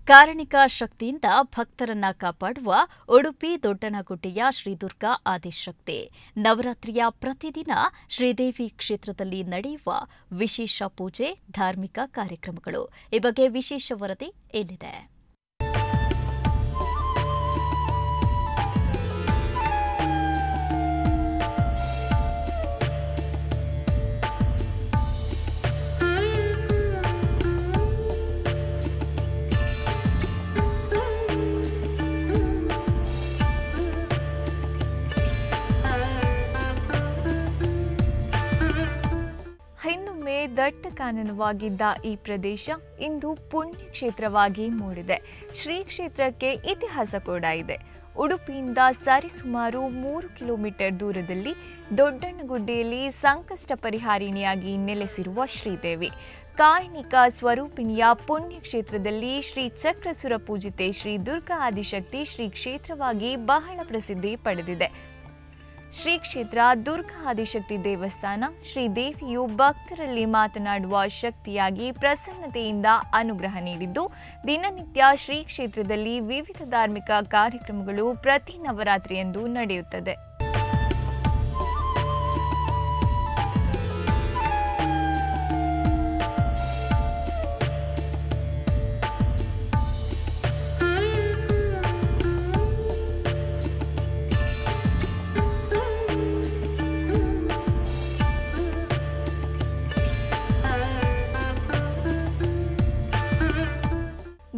ಕಾರಣಿಕ ಶಕ್ತಿಯಿಂದ ಭಕ್ತರನ್ನ ಕಾಪಾಡುವ ಉಡುಪಿ ದೊಡ್ಡನಗುಡ್ಡೆಯ ಶ್ರೀ ದುರ್ಗಾ ಆದಿಶಕ್ತಿ ನವರಾತ್ರಿಯ ಪ್ರತಿದಿನ ಶ್ರೀದೇವಿ ಕ್ಷೇತ್ರದಲ್ಲಿ ನಡೆಯುವ ವಿಶೇಷ ಪೂಜೆ, ಧಾರ್ಮಿಕ ಕಾರ್ಯಕ್ರಮಗಳು. ಈ ಬಗ್ಗೆ ವಿಶೇಷ ವರದಿ ಇಲ್ಲಿದೆ. ಹಿಂದೊಮ್ಮೆ ದಟ್ಟ ಕಾನನವಾಗಿದ್ದ ಈ ಪ್ರದೇಶ ಇಂದು ಪುಣ್ಯಕ್ಷೇತ್ರವಾಗಿ ಮೂಡಿದೆ. ಶ್ರೀ ಕ್ಷೇತ್ರಕ್ಕೆ ಇತಿಹಾಸ ಕೂಡ ಇದೆ. ಉಡುಪಿಯಿಂದ ಸರಿಸುಮಾರು 3 ಕಿಲೋಮೀಟರ್ ದೂರದಲ್ಲಿ ದೊಡ್ಡನಗುಡ್ಡೆಯಲ್ಲಿ ಸಂಕಷ್ಟ ಪರಿಹಾರಿಣಿಯಾಗಿ ನೆಲೆಸಿರುವ ಶ್ರೀದೇವಿ ಕಾರಣಿಕ ಸ್ವರೂಪಿಣಿಯ ಪುಣ್ಯಕ್ಷೇತ್ರದಲ್ಲಿ ಶ್ರೀ ಚಕ್ರಸುರ ಪೂಜಿತೆ ಶ್ರೀ ದುರ್ಗಾ ಆದಿಶಕ್ತಿ ಶ್ರೀ ಕ್ಷೇತ್ರವಾಗಿ ಬಹಳ ಪ್ರಸಿದ್ಧಿ ಪಡೆದಿದೆ. ಶ್ರೀ ಕ್ಷೇತ್ರ ದುರ್ಗಾ ಆದಿಶಕ್ತಿ ದೇವಸ್ಥಾನ ಶ್ರೀದೇವಿಯು ಭಕ್ತರಲ್ಲಿ ಮಾತನಾಡುವ ಶಕ್ತಿಯಾಗಿ ಪ್ರಸನ್ನತೆಯಿಂದ ಅನುಗ್ರಹ ನೀಡಿದ್ದು, ದಿನನಿತ್ಯ ಶ್ರೀ ಕ್ಷೇತ್ರದಲ್ಲಿ ವಿವಿಧ ಧಾರ್ಮಿಕ ಕಾರ್ಯಕ್ರಮಗಳು ಪ್ರತಿ ನವರಾತ್ರಿಯಂದು ನಡೆಯುತ್ತದೆ.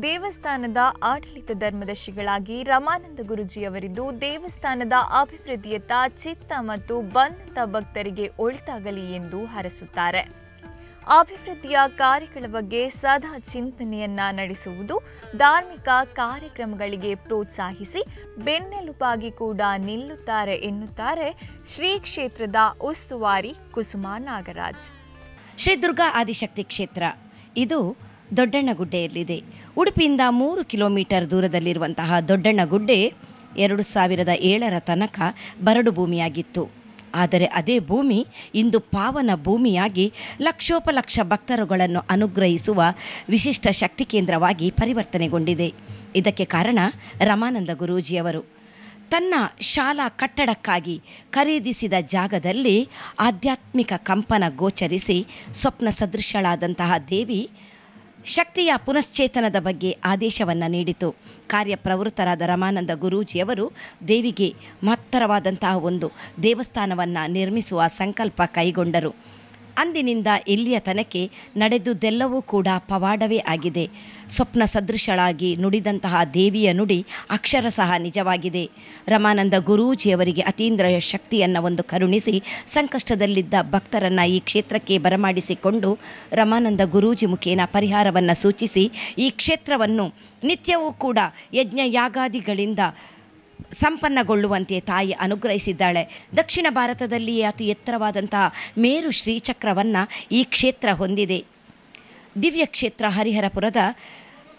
ದೇವಸ್ಥಾನದ ಆಡಳಿತ ಧರ್ಮದರ್ಶಿಗಳಾಗಿ ರಮಾನಂದ ಗುರೂಜಿಯವರಿದ್ದು, ದೇವಸ್ಥಾನದ ಅಭಿವೃದ್ಧಿಯತ್ತ ಚಿತ್ತ ಮತ್ತು ಬಂದಂತ ಭಕ್ತರಿಗೆ ಒಳಿತಾಗಲಿ ಎಂದು ಹರಸುತ್ತಾರೆ. ಅಭಿವೃದ್ಧಿಯ ಕಾರ್ಯಗಳ ಬಗ್ಗೆ ಸದಾ ಚಿಂತನೆಯನ್ನ ನಡೆಸುವುದು, ಧಾರ್ಮಿಕ ಕಾರ್ಯಕ್ರಮಗಳಿಗೆ ಪ್ರೋತ್ಸಾಹಿಸಿ ಬೆನ್ನೆಲುಬಾಗಿ ಕೂಡ ನಿಲ್ಲುತ್ತಾರೆ ಎನ್ನುತ್ತಾರೆ ಶ್ರೀ ಕ್ಷೇತ್ರದ ಉಸ್ತುವಾರಿ ಕುಸುಮಾ ನಾಗರಾಜ್. ಶ್ರೀ ದುರ್ಗಾ ಆದಿಶಕ್ತಿ ಕ್ಷೇತ್ರ ಇದು ದೊಡ್ಡನಗುಡ್ಡೆಯಲ್ಲಿದೆ. ಉಡುಪಿಯಿಂದ 3 ಕಿಲೋಮೀಟರ್ ದೂರದಲ್ಲಿರುವಂತಹ ದೊಡ್ಡನಗುಡ್ಡೆ 2007ರ ತನಕ ಬರಡು ಭೂಮಿಯಾಗಿತ್ತು. ಆದರೆ ಅದೇ ಭೂಮಿ ಇಂದು ಪಾವನ ಭೂಮಿಯಾಗಿ ಲಕ್ಷೋಪಲಕ್ಷ ಭಕ್ತರುಗಳನ್ನು ಅನುಗ್ರಹಿಸುವ ವಿಶಿಷ್ಟ ಶಕ್ತಿ ಕೇಂದ್ರವಾಗಿ ಪರಿವರ್ತನೆಗೊಂಡಿದೆ. ಇದಕ್ಕೆ ಕಾರಣ ರಮಾನಂದ ಗುರೂಜಿಯವರು ತನ್ನ ಶಾಲಾ ಕಟ್ಟಡಕ್ಕಾಗಿ ಖರೀದಿಸಿದ ಜಾಗದಲ್ಲಿ ಆಧ್ಯಾತ್ಮಿಕ ಕಂಪನ ಗೋಚರಿಸಿ ಸ್ವಪ್ನ ಸದೃಶಳಾದಂತಹ ದೇವಿ ಶಕ್ತಿಯ ಪುನಶ್ಚೇತನದ ಬಗ್ಗೆ ಆದೇಶವನ್ನು ನೀಡಿತು. ಕಾರ್ಯಪ್ರವೃತ್ತರಾದ ರಮಾನಂದ ಗುರೂಜಿಯವರು ದೇವಿಗೆ ಮಹತ್ತರವಾದಂತಹ ಒಂದು ದೇವಸ್ಥಾನವನ್ನು ನಿರ್ಮಿಸುವ ಸಂಕಲ್ಪ ಕೈಗೊಂಡರು. ಅಂದಿನಿಂದ ಇಲ್ಲಿಯ ತನಕ ನಡೆದುದೆಲ್ಲವೂ ಕೂಡ ಪವಾಡವೇ ಆಗಿದೆ. ಸ್ವಪ್ನ ಸದೃಶಳಾಗಿ ನುಡಿದಂತಹ ದೇವಿಯ ನುಡಿ ಅಕ್ಷರಶಃ ನಿಜವಾಗಿದೆ. ರಮಾನಂದ ಗುರೂಜಿಯವರಿಗೆ ಅತೀಂದ್ರ ಶಕ್ತಿಯನ್ನು ಒಂದು ಕರುಣಿಸಿ ಸಂಕಷ್ಟದಲ್ಲಿದ್ದ ಭಕ್ತರನ್ನು ಈ ಕ್ಷೇತ್ರಕ್ಕೆ ಬರಮಾಡಿಸಿಕೊಂಡು ರಮಾನಂದ ಗುರೂಜಿ ಮುಖೇನ ಪರಿಹಾರವನ್ನು ಸೂಚಿಸಿ ಈ ಕ್ಷೇತ್ರವನ್ನು ನಿತ್ಯವೂ ಕೂಡ ಯಜ್ಞ ಯಾಗಾದಿಗಳಿಂದ ಸಂಪನ್ನಗೊಳ್ಳುವಂತೆ ತಾಯಿ ಅನುಗ್ರಹಿಸಿದ್ದಾಳೆ. ದಕ್ಷಿಣ ಭಾರತದಲ್ಲಿಯೇ ಅತಿ ಎತ್ತರವಾದಂತಹ ಮೇರು ಶ್ರೀಚಕ್ರವನ್ನು ಈ ಕ್ಷೇತ್ರ ಹೊಂದಿದೆ. ದಿವ್ಯ ಕ್ಷೇತ್ರ ಹರಿಹರಪುರದ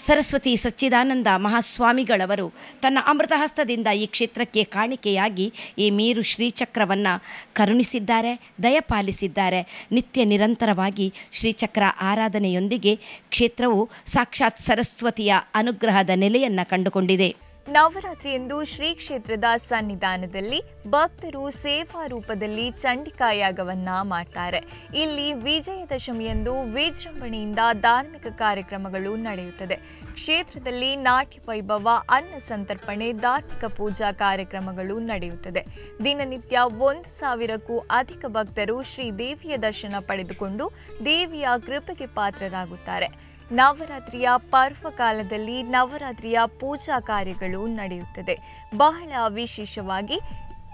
ಸರಸ್ವತಿ ಸಚ್ಚಿದಾನಂದ ಮಹಾಸ್ವಾಮಿಗಳವರು ತನ್ನ ಅಮೃತಹಸ್ತದಿಂದ ಈ ಕ್ಷೇತ್ರಕ್ಕೆ ಕಾಣಿಕೆಯಾಗಿ ಈ ಮೇರು ಶ್ರೀಚಕ್ರವನ್ನು ಕರುಣಿಸಿದ್ದಾರೆ, ದಯಪಾಲಿಸಿದ್ದಾರೆ. ನಿತ್ಯ ನಿರಂತರವಾಗಿ ಶ್ರೀಚಕ್ರ ಆರಾಧನೆಯೊಂದಿಗೆ ಕ್ಷೇತ್ರವು ಸಾಕ್ಷಾತ್ ಸರಸ್ವತಿಯ ಅನುಗ್ರಹದ ನೆಲೆಯನ್ನು ಕಂಡುಕೊಂಡಿದೆ. ನವರಾತ್ರಿಯಂದು ಶ್ರೀ ಕ್ಷೇತ್ರದ ಸನ್ನಿಧಾನದಲ್ಲಿ ಭಕ್ತರು ಸೇವಾ ರೂಪದಲ್ಲಿ ಚಂಡಿಕಾ ಯಾಗವನ್ನ ಮಾಡ್ತಾರೆ. ಇಲ್ಲಿ ವಿಜಯದಶಮಿಯಂದು ವಿಜೃಂಭಣೆಯಿಂದ ಧಾರ್ಮಿಕ ಕಾರ್ಯಕ್ರಮಗಳು ನಡೆಯುತ್ತದೆ. ಕ್ಷೇತ್ರದಲ್ಲಿ ನಾಟ್ಯ ವೈಭವ, ಅನ್ನ ಸಂತರ್ಪಣೆ, ಧಾರ್ಮಿಕ ಪೂಜಾ ಕಾರ್ಯಕ್ರಮಗಳು ನಡೆಯುತ್ತದೆ. ದಿನನಿತ್ಯ 1,000ಕ್ಕೂ ಅಧಿಕ ಭಕ್ತರು ಶ್ರೀದೇವಿಯ ದರ್ಶನ ಪಡೆದುಕೊಂಡು ದೇವಿಯ ಕೃಪೆಗೆ ಪಾತ್ರರಾಗುತ್ತಾರೆ. ನವರಾತ್ರಿಯ ಪರ್ವಕಾಲದಲ್ಲಿ ನವರಾತ್ರಿಯ ಪೂಜಾ ಕಾರ್ಯಗಳು ನಡೆಯುತ್ತದೆ. ಬಹಳ ವಿಶೇಷವಾಗಿ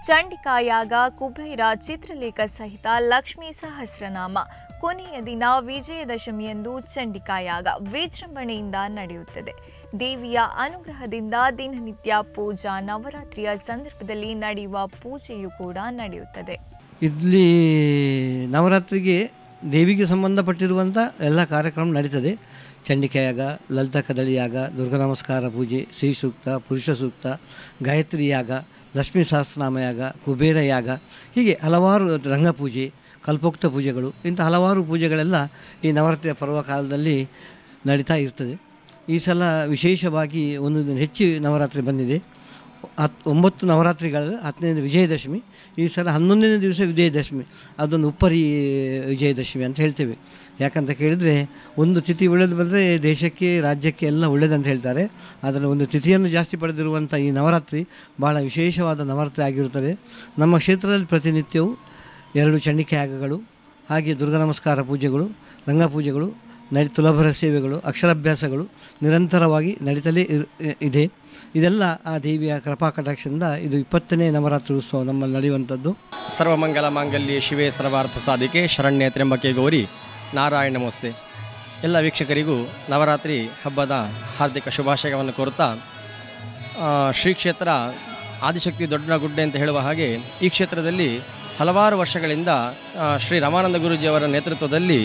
ಚಂಡಿಕಾ ಯಾಗ, ಕುಬೇರ ಚಿತ್ರಲೇಖ ಸಹಿತ ಲಕ್ಷ್ಮೀ ಸಹಸ್ರನಾಮ, ಕೊನೆಯ ದಿನ ವಿಜಯದಶಮಿಯಂದು ಚಂಡಿಕಾ ಯಾಗ ವಿಜೃಂಭಣೆಯಿಂದ ನಡೆಯುತ್ತದೆ. ದೇವಿಯ ಅನುಗ್ರಹದಿಂದ ದಿನನಿತ್ಯ ಪೂಜಾ, ನವರಾತ್ರಿಯ ಸಂದರ್ಭದಲ್ಲಿ ನಡೆಯುವ ಪೂಜೆಯೂ ಕೂಡ ನಡೆಯುತ್ತದೆ. ಇಲ್ಲಿ ನವರಾತ್ರಿಗೆ ದೇವಿಗೆ ಸಂಬಂಧಪಟ್ಟಿರುವಂಥ ಎಲ್ಲ ಕಾರ್ಯಕ್ರಮ ನಡೀತದೆ. ಚಂಡಿಕಾ ಯಾಗ, ಲಲಿತಾ ಕದಳಿ ಯಾಗ, ದುರ್ಗಾ ನಮಸ್ಕಾರ ಪೂಜೆ, ಶ್ರೀ ಸೂಕ್ತ, ಪುರುಷ ಸೂಕ್ತ, ಗಾಯತ್ರಿ ಯಾಗ, ಲಕ್ಷ್ಮೀ ಸಹಸ್ರನಾಮ ಯಾಗ, ಕುಬೇರ ಯಾಗ, ಹೀಗೆ ಹಲವಾರು ರಂಗಪೂಜೆ, ಕಲ್ಪೋಕ್ತ ಪೂಜೆಗಳು, ಇಂಥ ಹಲವಾರು ಪೂಜೆಗಳೆಲ್ಲ ಈ ನವರಾತ್ರಿಯ ಪರ್ವಕಾಲದಲ್ಲಿ ನಡೀತಾ ಇರ್ತದೆ. ಈ ಸಲ ವಿಶೇಷವಾಗಿ ಒಂದು ದಿನ ಹೆಚ್ಚು ನವರಾತ್ರಿ ಬಂದಿದೆ. 9 ನವರಾತ್ರಿಗಳಲ್ಲಿ 10ನೇ ವಿಜಯದಶಮಿ, ಈ ಸಲ 11ನೇ ದಿವಸ ವಿಜಯದಶಮಿ. ಅದೊಂದು ಉಪ್ಪರಿ ವಿಜಯದಶಮಿ ಅಂತ ಹೇಳ್ತೇವೆ. ಯಾಕಂತ ಕೇಳಿದರೆ ಒಂದು ತಿಥಿ ಒಳ್ಳೆಯದು ಬಂದರೆ ದೇಶಕ್ಕೆ ರಾಜ್ಯಕ್ಕೆ ಎಲ್ಲ ಒಳ್ಳೆಯದಂತ ಹೇಳ್ತಾರೆ. ಆದರೆ ಒಂದು ತಿಥಿಯನ್ನು ಜಾಸ್ತಿ ಪಡೆದಿರುವಂಥ ಈ ನವರಾತ್ರಿ ಭಾಳ ವಿಶೇಷವಾದ ನವರಾತ್ರಿ ಆಗಿರುತ್ತದೆ. ನಮ್ಮ ಕ್ಷೇತ್ರದಲ್ಲಿ ಪ್ರತಿನಿತ್ಯವೂ 2 ಚಂಡಿಕೆ ಯಾಗಗಳು, ಹಾಗೆ ದುರ್ಗಾ ನಮಸ್ಕಾರ ಪೂಜೆಗಳು, ರಂಗಪೂಜೆಗಳು, ತುಲಾಭರ ಸೇವೆಗಳು, ಅಕ್ಷರಾಭ್ಯಾಸಗಳು ನಿರಂತರವಾಗಿ ನಡೀತಲೇ ಇದೆ. ಇದೆಲ್ಲ ಆ ದೇವಿಯ ಕೃಪಾ ಕಟಾಕ್ಷದಿಂದ ಇದು 20ನೇ ನವರಾತ್ರಿ ಉತ್ಸವ ನಮ್ಮಲ್ಲಿ ನಡೆಯುವಂಥದ್ದು. ಸರ್ವಮಂಗಲ ಮಾಂಗಲ್ಯ ಶಿವೆ ಸರ್ವಾರ್ಥ ಸಾಧಿಕೆ ಶರಣ್ಯ ತ್ರ್ಯಂಬಕೆ ಗೌರಿ ನಾರಾಯಣ ನಮಸ್ತೆ. ಎಲ್ಲ ವೀಕ್ಷಕರಿಗೂ ನವರಾತ್ರಿ ಹಬ್ಬದ ಹಾರ್ದಿಕ ಶುಭಾಶಯವನ್ನು ಕೋರುತ್ತಾ, ಶ್ರೀ ಕ್ಷೇತ್ರ ಆದಿಶಕ್ತಿ ದೊಡ್ಡನಗುಡ್ಡೆ ಅಂತ ಹೇಳುವ ಹಾಗೆ ಈ ಕ್ಷೇತ್ರದಲ್ಲಿ ಹಲವಾರು ವರ್ಷಗಳಿಂದ ಶ್ರೀ ರಾಮಾನಂದ ಗುರೂಜಿಯವರ ನೇತೃತ್ವದಲ್ಲಿ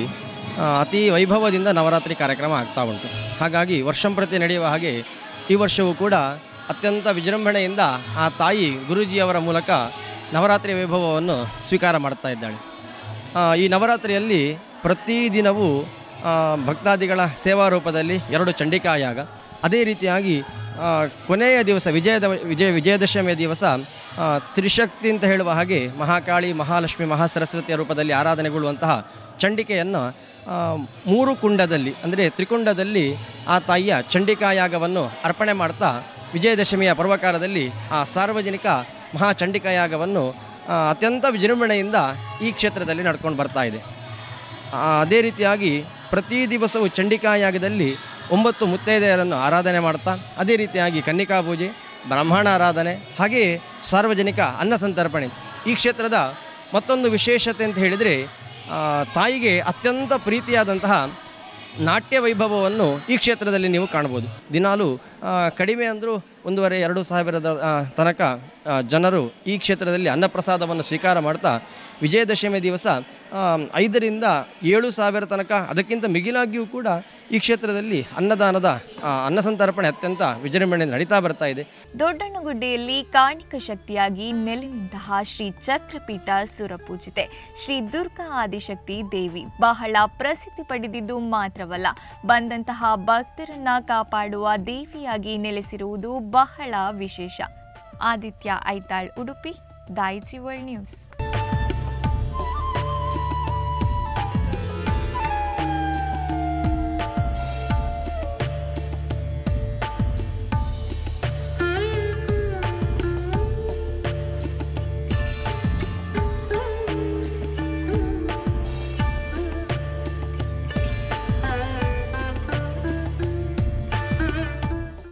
ಅತಿ ವೈಭವದಿಂದ ನವರಾತ್ರಿ ಕಾರ್ಯಕ್ರಮ ಆಗ್ತಾ ಉಂಟು. ಹಾಗಾಗಿ ವರ್ಷಂಪ್ರತಿ ನಡೆಯುವ ಹಾಗೆ ಈ ವರ್ಷವೂ ಕೂಡ ಅತ್ಯಂತ ವಿಜೃಂಭಣೆಯಿಂದ ಆ ತಾಯಿ ಗುರೂಜಿಯವರ ಮೂಲಕ ನವರಾತ್ರಿ ವೈಭವವನ್ನು ಸ್ವೀಕಾರ ಮಾಡ್ತಾ ಇದ್ದಾಳೆ. ಈ ನವರಾತ್ರಿಯಲ್ಲಿ ಪ್ರತಿದಿನವೂ ಭಕ್ತಾದಿಗಳ ಸೇವಾ ರೂಪದಲ್ಲಿ 2 ಚಂಡಿಕಾ ಯಾಗ, ಅದೇ ರೀತಿಯಾಗಿ ಕೊನೆಯ ದಿವಸ ವಿಜಯದಶಮಿಯ ದಿವಸ ತ್ರಿಶಕ್ತಿ ಅಂತ ಹೇಳುವ ಹಾಗೆ ಮಹಾಕಾಳಿ, ಮಹಾಲಕ್ಷ್ಮಿ, ಮಹಾಸರಸ್ವತಿಯ ರೂಪದಲ್ಲಿ ಆರಾಧನೆಗೊಳ್ಳುವಂತಹ ಚಂಡಿಕೆಯನ್ನು 3 ಕುಂಡದಲ್ಲಿ ಅಂದರೆ ತ್ರಿಕುಂಡದಲ್ಲಿ ಆ ತಾಯಿಯ ಚಂಡಿಕಾ ಯಾಗವನ್ನು ಅರ್ಪಣೆ ಮಾಡ್ತಾ ವಿಜಯದಶಮಿಯ ಪರ್ವಕಾಲದಲ್ಲಿ ಆ ಸಾರ್ವಜನಿಕ ಮಹಾಚಂಡಿಕಾ ಯಾಗವನ್ನು ಅತ್ಯಂತ ವಿಜೃಂಭಣೆಯಿಂದ ಈ ಕ್ಷೇತ್ರದಲ್ಲಿ ನಡ್ಕೊಂಡು ಬರ್ತಾ ಇದೆ. ಅದೇ ರೀತಿಯಾಗಿ ಪ್ರತಿ ದಿವಸವೂ ಚಂಡಿಕಾ ಯಾಗದಲ್ಲಿ 9 ಮುತ್ತೈದೆಯರನ್ನು ಆರಾಧನೆ ಮಾಡ್ತಾ, ಅದೇ ರೀತಿಯಾಗಿ ಕನ್ನಿಕಾ ಪೂಜೆ, ಬ್ರಾಹ್ಮಣ ಆರಾಧನೆ, ಹಾಗೆಯೇ ಸಾರ್ವಜನಿಕ ಅನ್ನ ಸಂತರ್ಪಣೆ. ಈ ಕ್ಷೇತ್ರದ ಮತ್ತೊಂದು ವಿಶೇಷತೆ ಅಂತ ಹೇಳಿದರೆ ತಾಯಿಗೆ ಅತ್ಯಂತ ಪ್ರೀತಿಯಾದಂತಹ ನಾಟ್ಯ ವೈಭವವನ್ನು ಈ ಕ್ಷೇತ್ರದಲ್ಲಿ ನೀವು ಕಾಣ್ಬೋದು. ದಿನಾಲೂ ಕಡಿಮೆ ಅಂದರೂ 1,500-2,000 ತನಕ ಜನರು ಈ ಕ್ಷೇತ್ರದಲ್ಲಿ ಅನ್ನಪ್ರಸಾದವನ್ನು ಸ್ವೀಕಾರ ಮಾಡ್ತಾ ವಿಜಯದಶಮಿ ದಿವಸ 5,000 to 7,000 ತನಕ, ಅದಕ್ಕಿಂತ ಮಿಗಿಲಾಗಿಯೂ ಕೂಡ ಈ ಕ್ಷೇತ್ರದಲ್ಲಿ ಅನ್ನದಾನದ ಅನ್ನಸಂತರ್ಪಣೆ ಅತ್ಯಂತ ವಿಜೃಂಭಣೆ ನಡೀತಾ ಬರ್ತಾ ಇದೆ. ದೊಡ್ಡನಗುಡ್ಡೆಯಲ್ಲಿ ಕಾಣಿಕ ಶಕ್ತಿಯಾಗಿ ನೆಲೆ ನಿಂತಹ ಶ್ರೀ ಚಕ್ರಪೀಠ ಸುರಪೂಜಿತೆ ಶ್ರೀ ದುರ್ಗಾ ಆದಿಶಕ್ತಿ ದೇವಿ ಬಹಳ ಪ್ರಸಿದ್ಧಿ ಪಡೆದಿದ್ದು ಮಾತ್ರವಲ್ಲ, ಬಂದಂತಹ ಭಕ್ತರನ್ನ ಕಾಪಾಡುವ ದೇವಿಯಾಗಿ ನೆಲೆಸಿರುವುದು ಬಹಳ ವಿಶೇಷ. Aditya Aithal, Udupi, Daiji world news.